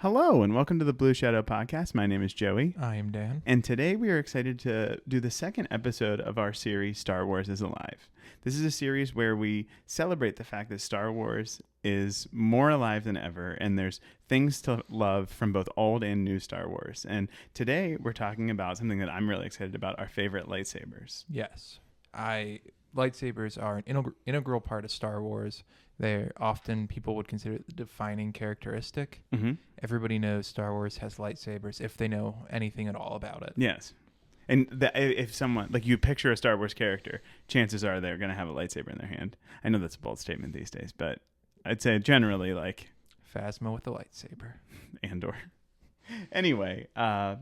Hello, and welcome to the Blue Shadow Podcast. My name is Joey, I am Dan. and today we are excited to do the second episode of our series, Star Wars is Alive. This is a series where we celebrate the fact that Star Wars is more alive than ever, and there's things to love from both old and new Star Wars. And today we're talking about something that I'm really excited about, our favorite lightsabers. Yes. Lightsabers are an integral part of Star Wars. They're often people would consider it the defining characteristic. Mm-hmm. Everybody knows Star Wars has lightsabers if they know anything at all about it. Yes. And if someone, like you picture a Star Wars character, chances are they're going to have a lightsaber in their hand. I know that's a bold statement these days, but I'd say generally like... Phasma with a lightsaber. Andor. Anyway, the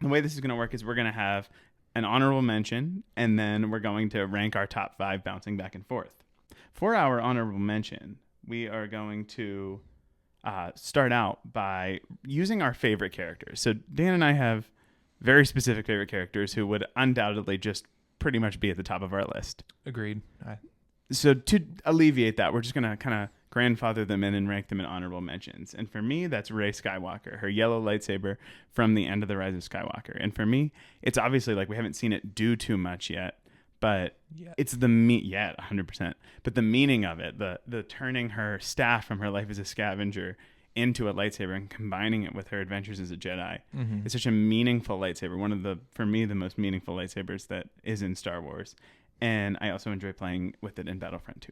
way this is going to work is we're going to have an honorable mention, and then we're going to rank our top 5 bouncing back and forth. For our honorable mention, we are going to start out by using our favorite characters. So Dan and I have very specific favorite characters who would undoubtedly just pretty much be at the top of our list. Agreed. So to alleviate that, we're just going to kind of grandfather them in and rank them in honorable mentions. And for me, that's Rey Skywalker, her yellow lightsaber from the end of The Rise of Skywalker. And for me, it's obviously like we haven't seen it do too much yet, but it's the 100%. But the meaning of it, the turning her staff from her life as a scavenger into a lightsaber and combining it with her adventures as a Jedi. Mm-hmm. It's such a meaningful lightsaber. One of the, for me, the most meaningful lightsabers that is in Star Wars. And I also enjoy playing with it in Battlefront 2.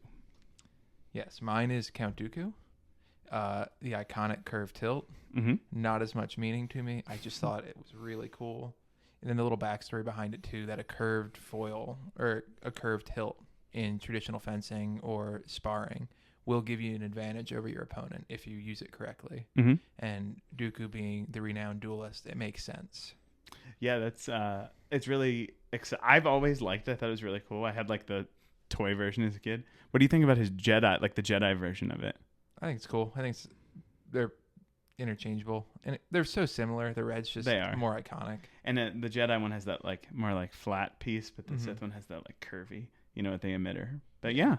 Yes, mine is Count Dooku. The iconic curved tilt. Mm-hmm. Not as much meaning to me. I just thought it was really cool. And then the little backstory behind it too, that a curved foil or a curved hilt in traditional fencing or sparring will give you an advantage over your opponent if you use it correctly. Mm-hmm. And Dooku being the renowned duelist, it makes sense. Yeah, that's it's really I've always liked it. I thought it was really cool. I had like the toy version as a kid. What do you think about his Jedi, like the Jedi version of it? I think it's cool. I think they're interchangeable, and they're so similar. The red's just more iconic. And the Jedi one has that like more like flat piece, but the Sith one has that like curvy, with the emitter. But yeah,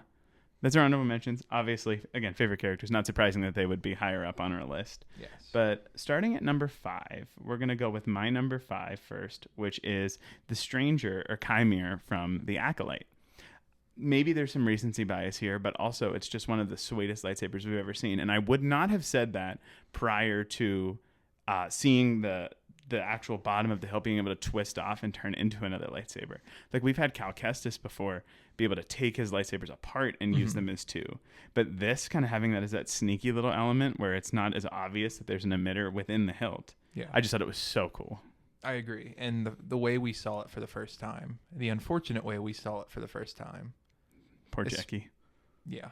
that's our honorable mentions. Obviously, again, favorite characters. Not surprising that they would be higher up on our list. Yes. But starting at number 5, we're gonna go with my number 5 first, which is the Stranger or Chimere from the Acolyte. Maybe there's some recency bias here, but also it's just one of the sweetest lightsabers we've ever seen. And I would not have said that prior to seeing the actual bottom of the hilt being able to twist off and turn into another lightsaber. Like we've had Cal Kestis before be able to take his lightsabers apart and use them as 2. But this kind of having that as that sneaky little element where it's not as obvious that there's an emitter within the hilt. Yeah. I just thought it was so cool. I agree. And the way we saw it for the first time, the unfortunate way we saw it for the first time. Poor Jackie. Yeah.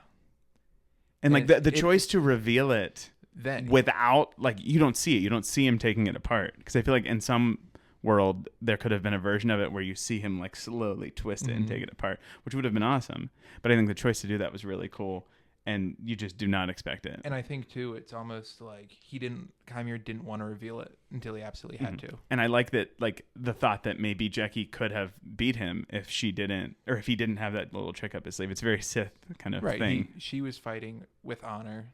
And like the choice to reveal it then without, like, you don't see it. You don't see him taking it apart. Because I feel like in some world, there could have been a version of it where you see him like slowly twist it and take it apart, which would have been awesome. But I think the choice to do that was really cool. And you just do not expect it. And I think, too, it's almost like Chimere didn't want to reveal it until he absolutely had to. And I like that, like, the thought that maybe Jackie could have beat him if she didn't, or if he didn't have that little trick up his sleeve. It's very Sith kind of thing. She was fighting with honor,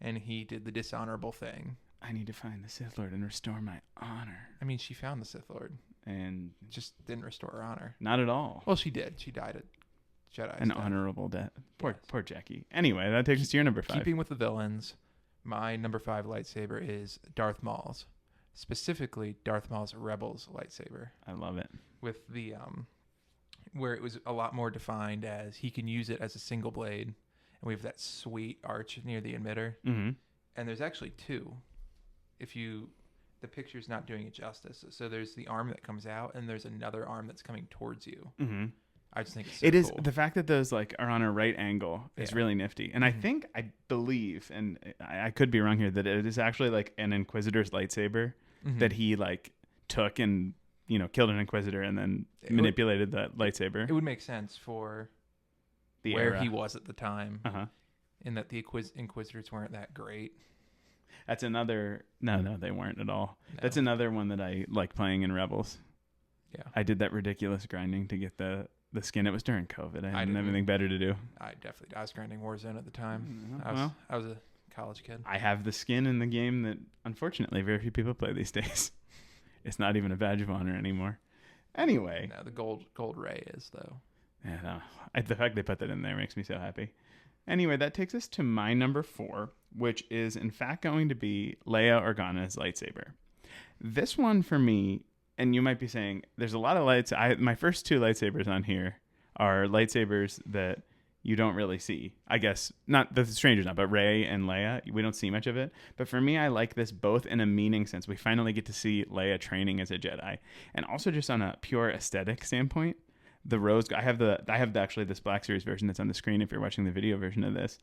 and he did the dishonorable thing. I need to find the Sith Lord and restore my honor. I mean, she found the Sith Lord. And just didn't restore her honor. Not at all. Well, she did. She died at Jedi's An honorable death. Poor Jackie. Anyway, that takes us to your number 5. Keeping with the villains, my number 5 lightsaber is Darth Maul's. Specifically, Darth Maul's Rebels lightsaber. I love it. With the where it was a lot more defined as he can use it as a single blade, and we have that sweet arch near the emitter. Mm-hmm. And there's actually 2. The picture's not doing it justice. So there's the arm that comes out, and there's another arm that's coming towards you. Mm-hmm. I just think it's so cool. The fact that those like are on a right angle is really nifty. And I believe, and I could be wrong here, that it is actually like an Inquisitor's lightsaber that he like took and, killed an Inquisitor and then manipulated that lightsaber. It would make sense for the where era he was at the time. And that the Inquisitors weren't that great. That's another, no, they weren't at all. No. That's another one that I like playing in Rebels. Yeah. I did that ridiculous grinding to get the skin. It was during COVID. I didn't have anything better to do. I was grinding Warzone at the time. I was college kid. I have the skin in the game that, unfortunately, very few people play these days. It's not even a badge of honor anymore. Anyway. No, the gold ray is, though. Yeah, no. The fact they put that in there makes me so happy. Anyway, that takes us to my number 4, which is, in fact, going to be Leia Organa's lightsaber. This one, for me, and you might be saying, there's a lot of lights. My first 2 lightsabers on here are lightsabers that you don't really see. I guess, not the strangers not, but Rey and Leia, we don't see much of it. But for me, I like this both in a meaning sense. We finally get to see Leia training as a Jedi, and also just on a pure aesthetic standpoint. The rose, I have actually this Black Series version that's on the screen if you're watching the video version of this.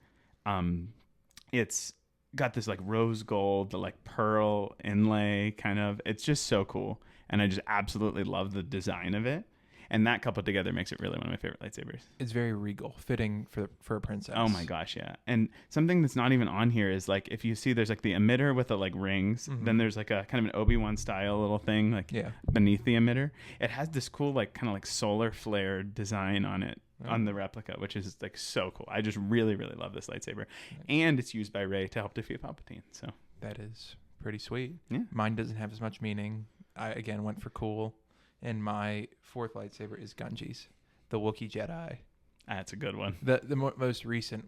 It's got this like rose gold, the like pearl inlay kind of. It's just so cool, and I just absolutely love the design of it. And that coupled together makes it really one of my favorite lightsabers. It's very regal, fitting for a princess. Oh my gosh, yeah. And something that's not even on here is like, if you see, there's like the emitter with the like rings. Mm-hmm. Then there's like a kind of an Obi-Wan style little thing like beneath the emitter. It has this cool like kind of like solar flare design on it, on the replica, which is like so cool. I just really, really love this lightsaber. Right. And it's used by Rey to help defeat Palpatine. So that is pretty sweet. Yeah. Mine doesn't have as much meaning. I, again, went for cool. And my 4th lightsaber is Gunji's, the Wookiee Jedi. That's a good one. The most recent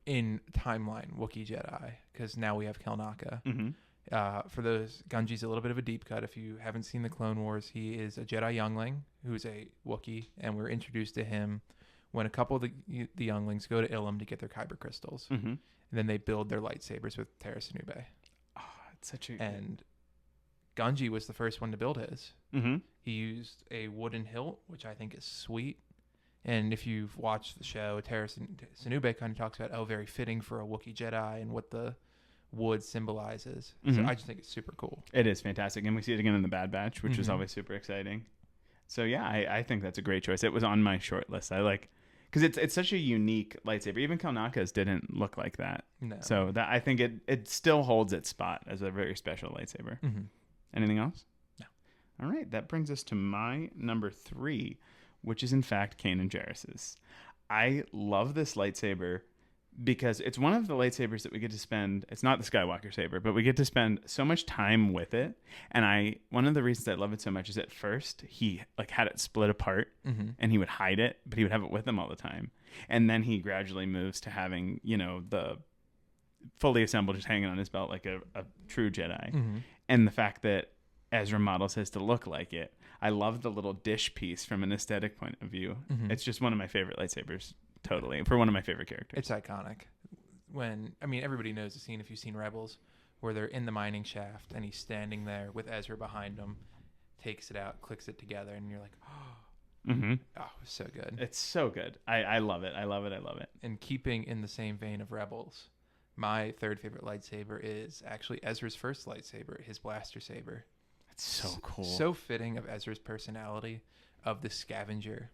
in timeline Wookiee Jedi, because now we have Kelnaka. Mm-hmm. For those, Gunji's a little bit of a deep cut. If you haven't seen the Clone Wars, he is a Jedi youngling who's a Wookiee, and we're introduced to him when a couple of the younglings go to Ilum to get their kyber crystals, mm-hmm. and then they build their lightsabers with Terra Sinube. Oh, it's such a and Gunji was the first one to build his. Mm-hmm. He used a wooden hilt, which I think is sweet. And if you've watched the show, Terra Sinube kind of talks about, very fitting for a Wookiee Jedi and what the wood symbolizes. Mm-hmm. So I just think it's super cool. It is fantastic. And we see it again in the Bad Batch, which mm-hmm. is always super exciting. So yeah, I think that's a great choice. It was on my short list. I like, because it's such a unique lightsaber. Even Kelnaka's didn't look like that. No. So that, I think it still holds its spot as a very special lightsaber. Mm-hmm. Anything else? No. All right. That brings us to my number 3, which is in fact Kanan Jarrus's. I love this lightsaber because it's one of the lightsabers that we get to spend. It's not the Skywalker saber, but we get to spend so much time with it. And one of the reasons I love it so much is at first he like had it split apart, mm-hmm. and he would hide it, but he would have it with him all the time. And then he gradually moves to having, the fully assembled, just hanging on his belt like a true Jedi. Mm-hmm. And the fact that Ezra models his to look like it. I love the little dish piece from an aesthetic point of view. Mm-hmm. It's just one of my favorite lightsabers, totally, for one of my favorite characters. It's iconic. Everybody knows the scene if you've seen Rebels, where they're in the mining shaft and he's standing there with Ezra behind him, takes it out, clicks it together, and you're like, oh, mm-hmm. Oh, it's so good. It's so good. I love it. I love it. I love it. And keeping in the same vein of Rebels, my 3rd favorite lightsaber is actually Ezra's first lightsaber, his blaster saber. It's so cool. So fitting of Ezra's personality, of the scavenger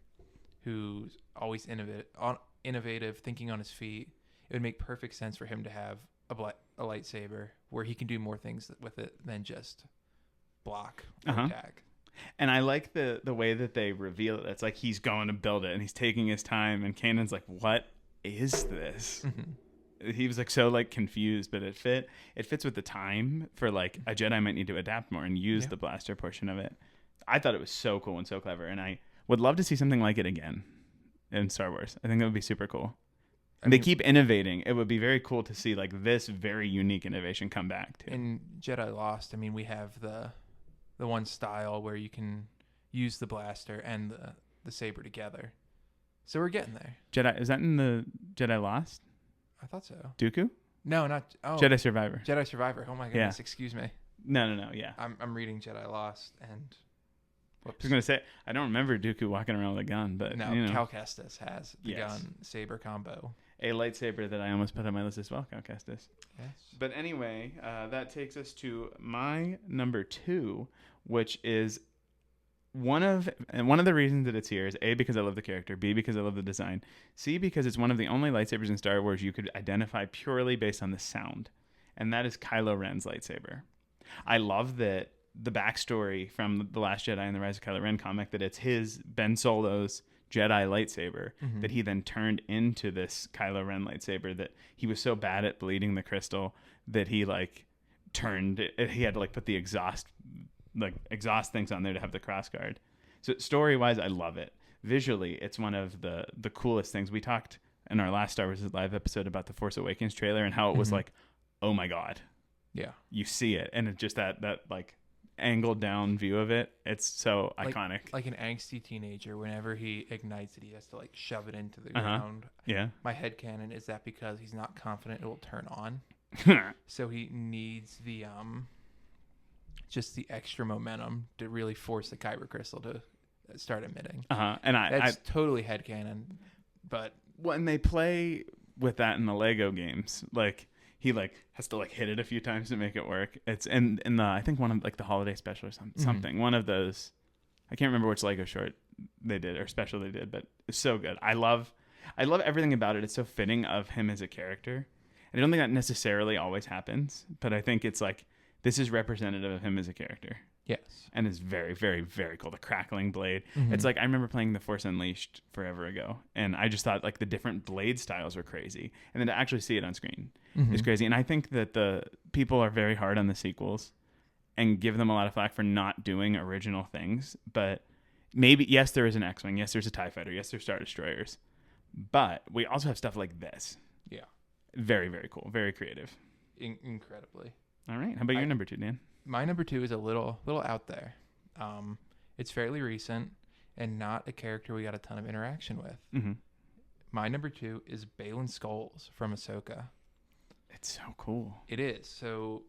who's always innovative, thinking on his feet. It would make perfect sense for him to have a lightsaber where he can do more things with it than just block or attack. And I like the way that they reveal it. It's like he's going to build it and he's taking his time, and Kanan's like, what is this? Mm-hmm. He was like so like confused, but it fits with the time for like a Jedi might need to adapt more and use the blaster portion of it. I thought it was so cool and so clever, and I would love to see something like it again in Star Wars. I think that would be super cool. And they keep innovating. It would be very cool to see like this very unique innovation come back too. In Jedi Lost, we have the one style where you can use the blaster and the saber together. So we're getting there. Jedi, is that in the Jedi Lost? I thought so. Dooku? No, not... Oh, Jedi Survivor. Jedi Survivor. Oh, my goodness. Yeah. Excuse me. No. Yeah. I'm reading Jedi Lost, and... Whoops. I was going to say, I don't remember Dooku walking around with a gun, but... No, Cal Kestis has the gun-saber combo. A lightsaber that I almost put on my list as well, Cal Kestis. Yes. But anyway, that takes us to my number 2, which is... One of the reasons that it's here is A, because I love the character, B, because I love the design, C, because it's one of the only lightsabers in Star Wars you could identify purely based on the sound, and that is Kylo Ren's lightsaber. I love that the backstory from The Last Jedi and the Rise of Kylo Ren comic, that it's Ben Solo's Jedi lightsaber that he then turned into this Kylo Ren lightsaber, that he was so bad at bleeding the crystal that he like turned it, he had to like put the exhaust things on there to have the cross guard. So story wise, I love it. Visually, it's one of the coolest things. We talked in our last Star Wars Live episode about the Force Awakens trailer and how it was like, oh my God. Yeah. You see it. And it's just that like angled down view of it. It's so iconic. Like an angsty teenager, whenever he ignites it, he has to like shove it into the ground. Yeah. My headcanon is that because he's not confident it will turn on. So he needs the just the extra momentum to really force the kyber crystal to start emitting. And that's totally headcanon. But when they play with that in the Lego games, like he like has to like hit it a few times to make it work. It's in the I think one of like the holiday special or something. One of those, I can't remember which Lego short they did or special they did, but it's so good. I love everything about it. It's so fitting of him as a character. And I don't think that necessarily always happens, but I think it's like this is representative of him as a character. Yes. And it's very, very, very cool. The crackling blade. It's like I remember playing The Force Unleashed forever ago, and I just thought like the different blade styles were crazy. And then to actually see it on screen is crazy. And I think that the people are very hard on the sequels and give them a lot of flack for not doing original things. But maybe, yes, there is an X-Wing. Yes, there's a TIE Fighter. Yes, there's Star Destroyers. But we also have stuff like this. Yeah. Very, very cool. Very creative. Incredibly. All right. How about your number 2, Dan? My number 2 is a little out there. It's fairly recent and not a character we got a ton of interaction with. My number 2 is Baylan Skoll from Ahsoka. It's so cool. It is. So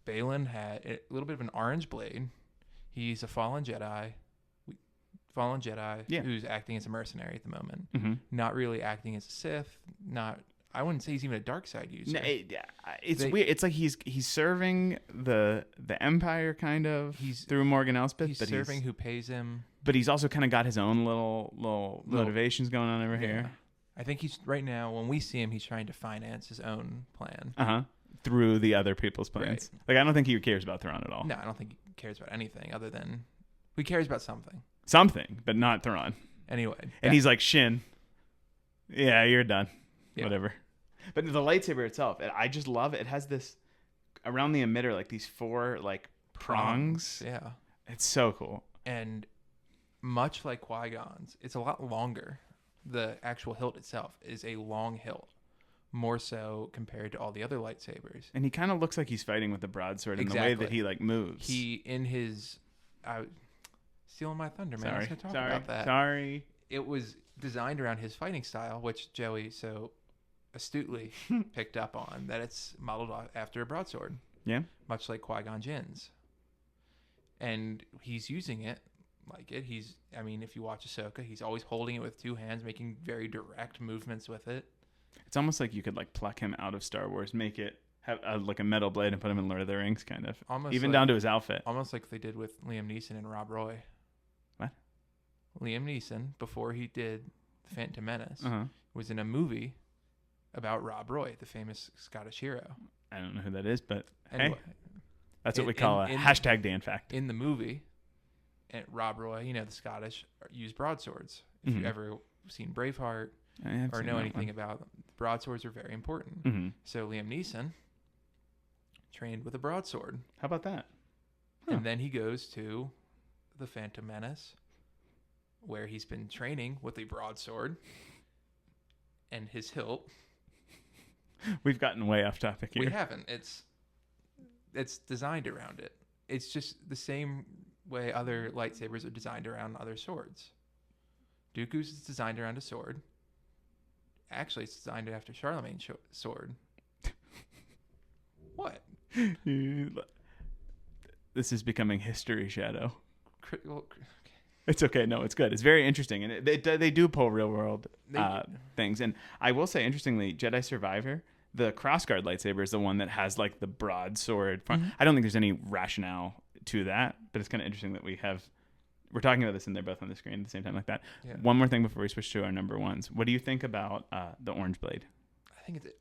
Baylan had a little bit of an orange blade. He's a fallen Jedi. Who's acting as a mercenary at the moment. Not really acting as a Sith. I wouldn't say he's even a dark side user. No, it's weird. It's like he's serving the Empire kind of through Morgan Elspeth. He's serving who pays him. But he's also kind of got his own little motivations going on over here. I think he's right now, when we see him, he's trying to finance his own plan. Through the other people's plans. Right. Like, I don't think he cares about Thrawn at all. No, I don't think he cares about anything other than he cares about something. Something, but not Thrawn. Anyway. And he's like, Shin, yeah, you're done. Yeah. Whatever. But the lightsaber itself, I just love it. It has this, around the emitter, like these 4 like prongs. Yeah. It's so cool. And much like Qui-Gon's, it's a lot longer. The actual hilt itself is a long hilt, more so compared to all the other lightsabers. And he kind of looks like he's fighting with the broadsword in the way that he like moves. Stealing my thunder, man. I was going to talk about that. Sorry. It was designed around his fighting style, which Joey so astutely picked up on, that it's modeled after a broadsword. Yeah. Much like Qui-Gon Jinn's. And he's using it like it. If you watch Ahsoka, he's always holding it with 2 hands, making very direct movements with it. It's almost like you could like pluck him out of Star Wars, make it have like a metal blade and put him in Lord of the Rings, kind of. Almost even down to his outfit. Almost like they did with Liam Neeson and Rob Roy. What? Liam Neeson, before he did Phantom Menace, was in a movie about Rob Roy, the famous Scottish hero. I don't know who that is, but anyway, hey, that's what we call a hashtag Dan fact. In the movie, Rob Roy, the Scottish use broadswords. If you've ever seen Braveheart or know anything about broadswords, are very important. So Liam Neeson trained with a broadsword. How about that? And then he goes to the Phantom Menace, where he's been training with a broadsword and his hilt. We've gotten way off topic here. We haven't. It's designed around it. It's just the same way other lightsabers are designed around other swords. Dooku's is designed around a sword. Actually, it's designed after Charlemagne's sword. What? This is becoming history, Shadow. It's okay. No, it's good. It's very interesting. And they do pull real world things. And I will say, interestingly, Jedi Survivor, the crossguard lightsaber is the one that has like the broadsword. I don't think there's any rationale to that, but it's kind of interesting that we're talking about this and they're both on the screen at the same time like that. Yeah. One more thing before we switch to our number ones. What do you think about the orange blade?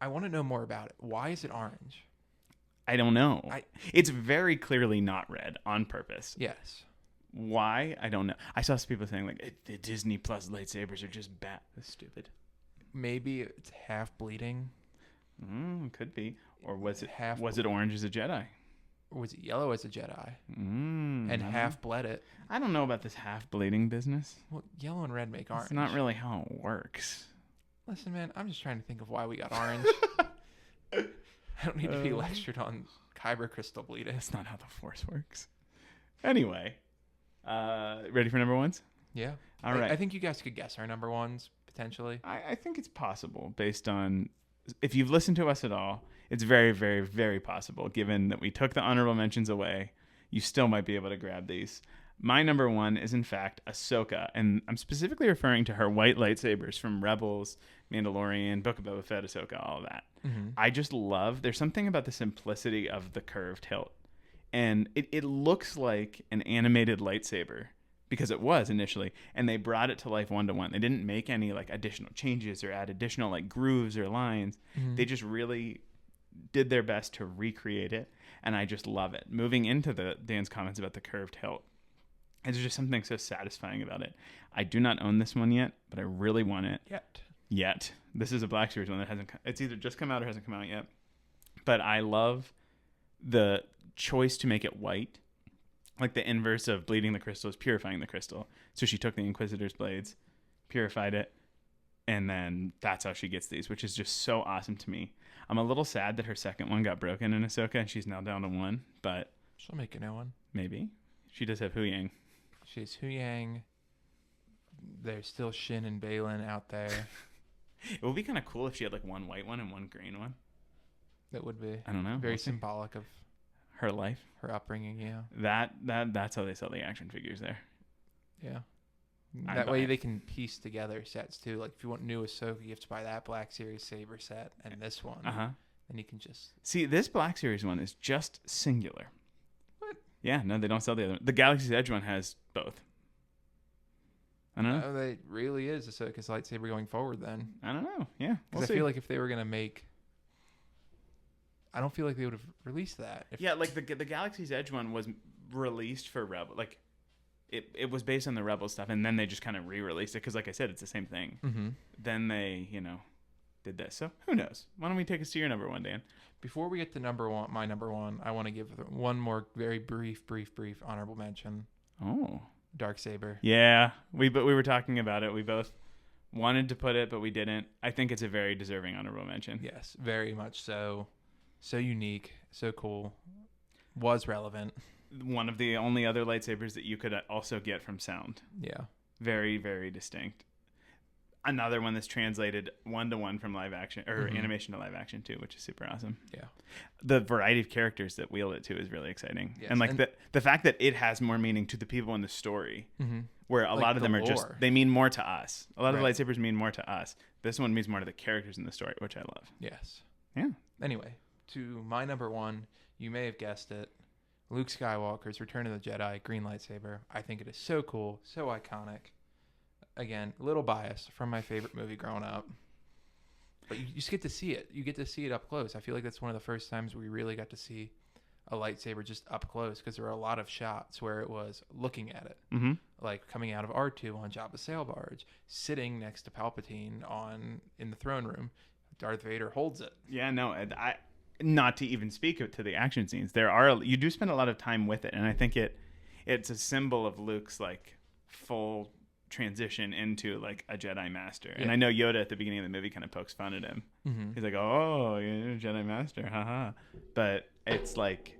I want to know more about it. Why is it orange? I don't know. It's very clearly not red on purpose. Yes. Why? I don't know. I saw some people saying like the Disney Plus lightsabers are just bad. That's stupid. Maybe it's half bleeding. Could be. Or was it half? Was it orange as a Jedi? Or was it yellow as a Jedi? And half bled it. I don't know about this half bleeding business. Well, yellow and red make orange. It's not really how it works. Listen, man, I'm just trying to think of why we got orange. I don't need to be lectured on kyber crystal bleeding. That's not how the Force works. Anyway, ready for number ones? Yeah. All right. I think you guys could guess our number ones, potentially. I think it's possible based on, if you've listened to us at all, it's very, very, very possible. Given that we took the honorable mentions away, you still might be able to grab these. My number one is, in fact, Ahsoka, and I'm specifically referring to her white lightsabers from Rebels, Mandalorian, Book of Boba Fett, Ahsoka, all of that. Mm-hmm. I just love, there's something about the simplicity of the curved hilt. And it looks like an animated lightsaber, because it was initially, and they brought it to life 1-to-1. They didn't make any like additional changes or add additional like grooves or lines. Mm-hmm. They just really did their best to recreate it, and I just love it. Moving into Dan's comments about the curved hilt, there's just something so satisfying about it. I do not own this one yet, but I really want it. Yet. This is a Black Series one that hasn't, it's either just come out or hasn't come out yet. But I love the choice to make it white. Like the inverse of bleeding the crystal is purifying the crystal. So she took the Inquisitor's blades, purified it, and then that's how she gets these, which is just so awesome to me. I'm a little sad that her second one got broken in Ahsoka and she's now down to one, but she'll make a new one. Maybe. She does have Huyang. She's Huyang. There's still Shin and Balin out there. It would be kind of cool if she had like one white one and one green one. That would be. I don't know. Very symbolic of her life, her upbringing. Yeah. That's how they sell the action figures there. Yeah. That way they can piece together sets too. Like if you want new Ahsoka, you have to buy that Black Series Saber set and this one. And you can just see this Black Series one is just singular. What? Yeah, no, they don't sell the other one. The Galaxy's Edge one has both. I don't know. It really is Ahsoka's lightsaber going forward then. I don't know. Yeah. Because I feel like if they were going to make... I don't feel like they would have released that. Yeah, like the Galaxy's Edge one was released for Rebel. Like, it was based on the Rebel stuff, and then they just kind of re-released it because, like I said, it's the same thing. Mm-hmm. Then they, did this. So, who knows? Why don't we take us to your number one, Dan? Before we get to my number one, I want to give one more very brief honorable mention. Oh. Darksaber. Yeah, we were talking about it. We both wanted to put it, but we didn't. I think it's a very deserving honorable mention. Yes, very much so. So unique, so cool. Was relevant. One of the only other lightsabers that you could also get from sound. Yeah. Very, very distinct. Another one that's translated 1-to-1 from live action or animation to live action too, which is super awesome. Yeah. The variety of characters that wield it too is really exciting. Yes. And the fact that it has more meaning to the people in the story, where a lot of them are just, they mean more to us. A lot of lightsabers mean more to us. This one means more to the characters in the story, which I love. Yes. Yeah. Anyway, to my number one, you may have guessed it, Luke Skywalker's Return of the Jedi green lightsaber. I think it is so cool, so iconic. Again, a little biased from my favorite movie growing up. But you just get to see it. You get to see it up close. I feel like that's one of the first times we really got to see a lightsaber just up close, because there were a lot of shots where it was looking at it. Mm-hmm. Like coming out of R2 on Jabba's sail barge, sitting next to Palpatine in the throne room. Darth Vader holds it. Yeah, no, not to even speak to the action scenes. You do spend a lot of time with it, and I think it's a symbol of Luke's like full transition into like a Jedi Master. Yeah. And I know Yoda at the beginning of the movie kind of pokes fun at him. Mm-hmm. He's like, "Oh, you're a Jedi Master, haha." But it's like,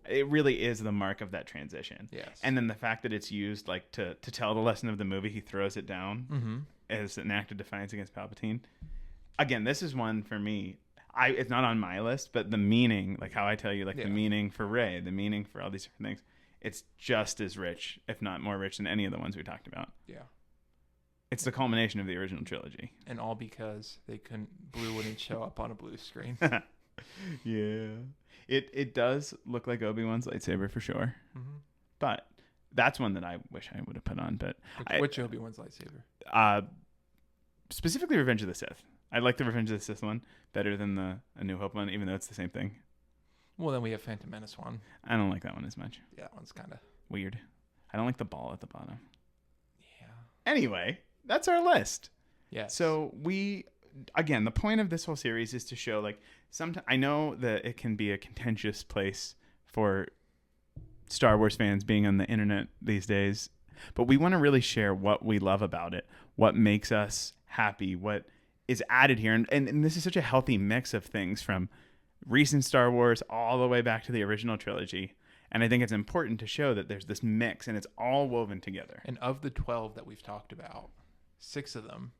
it really is the mark of that transition. Yes. And then the fact that it's used like to tell the lesson of the movie, he throws it down as an act of defiance against Palpatine. Again, this is one for me. It's not on my list, but the meaning, like how I tell you, like the meaning for Rey, the meaning for all these different things, it's just as rich, if not more rich, than any of the ones we talked about. Yeah. It's the culmination of the original trilogy. And all because Blue wouldn't show up on a blue screen. Yeah. It does look like Obi-Wan's lightsaber for sure. Mm-hmm. But that's one that I wish I would have put on. But which Obi-Wan's lightsaber? Specifically Revenge of the Sith. I like the Revenge of the Sith one better than the A New Hope one, even though it's the same thing. Well, then we have Phantom Menace one. I don't like that one as much. Yeah, that one's kind of weird. I don't like the ball at the bottom. Yeah. Anyway, that's our list. Yes. So again, the point of this whole series is to show, like, sometimes I know that it can be a contentious place for Star Wars fans being on the internet these days, but we want to really share what we love about it, what makes us happy, what is added here. And this is such a healthy mix of things from recent Star Wars all the way back to the original trilogy. And I think it's important to show that there's this mix and it's all woven together. And of the 12 that we've talked about, 6 of them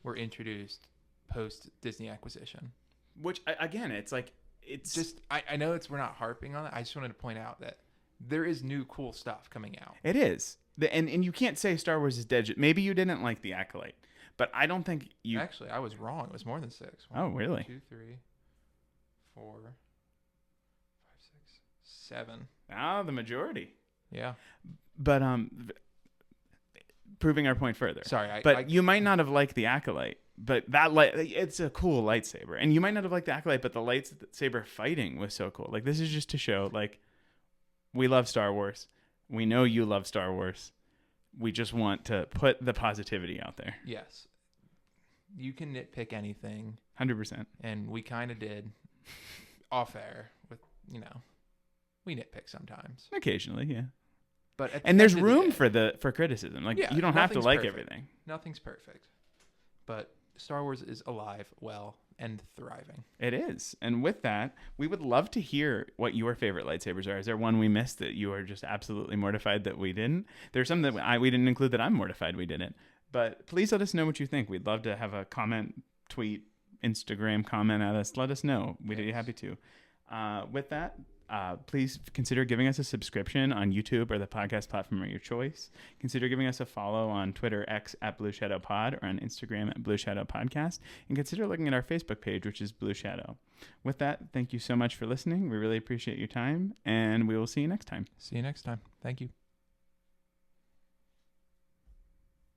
were introduced post Disney acquisition. Which, again, it's like, it's just, I know we're not harping on it. I just wanted to point out that there is new cool stuff coming out. It is. And you can't say Star Wars is dead. Maybe you didn't like the Acolyte, but I don't think you... Actually, I was wrong. It was more than 6. 1, oh, really? 2, 3, 4, 5, 6, 7. Ah, the majority. Yeah. But proving our point further. Sorry, you might not have liked the Acolyte, but it's a cool lightsaber. And you might not have liked the Acolyte, but the lightsaber fighting was so cool. Like, this is just to show, like, we love Star Wars. We know you love Star Wars. We just want to put the positivity out there. Yes. You can nitpick anything. 100%. And we kind of did off air with, we nitpick sometimes. Occasionally, yeah. But and there's room for criticism. Like, you don't have to like everything. Nothing's perfect. But Star Wars is alive, well, and thriving. It is. And with that, we would love to hear what your favorite lightsabers are. Is there one we missed that you are just absolutely mortified that we didn't? There's some that we didn't include that I'm mortified we didn't. But please let us know what you think. We'd love to have a comment, tweet, Instagram comment at us. Let us know. We'd be happy to. With that, please consider giving us a subscription on YouTube or the podcast platform of your choice. Consider giving us a follow on Twitter, X at Blue Shadow Pod, or on Instagram at Blue Shadow Podcast. And consider looking at our Facebook page, which is Blue Shadow. With that, thank you so much for listening. We really appreciate your time, and we will see you next time. See you next time. Thank you.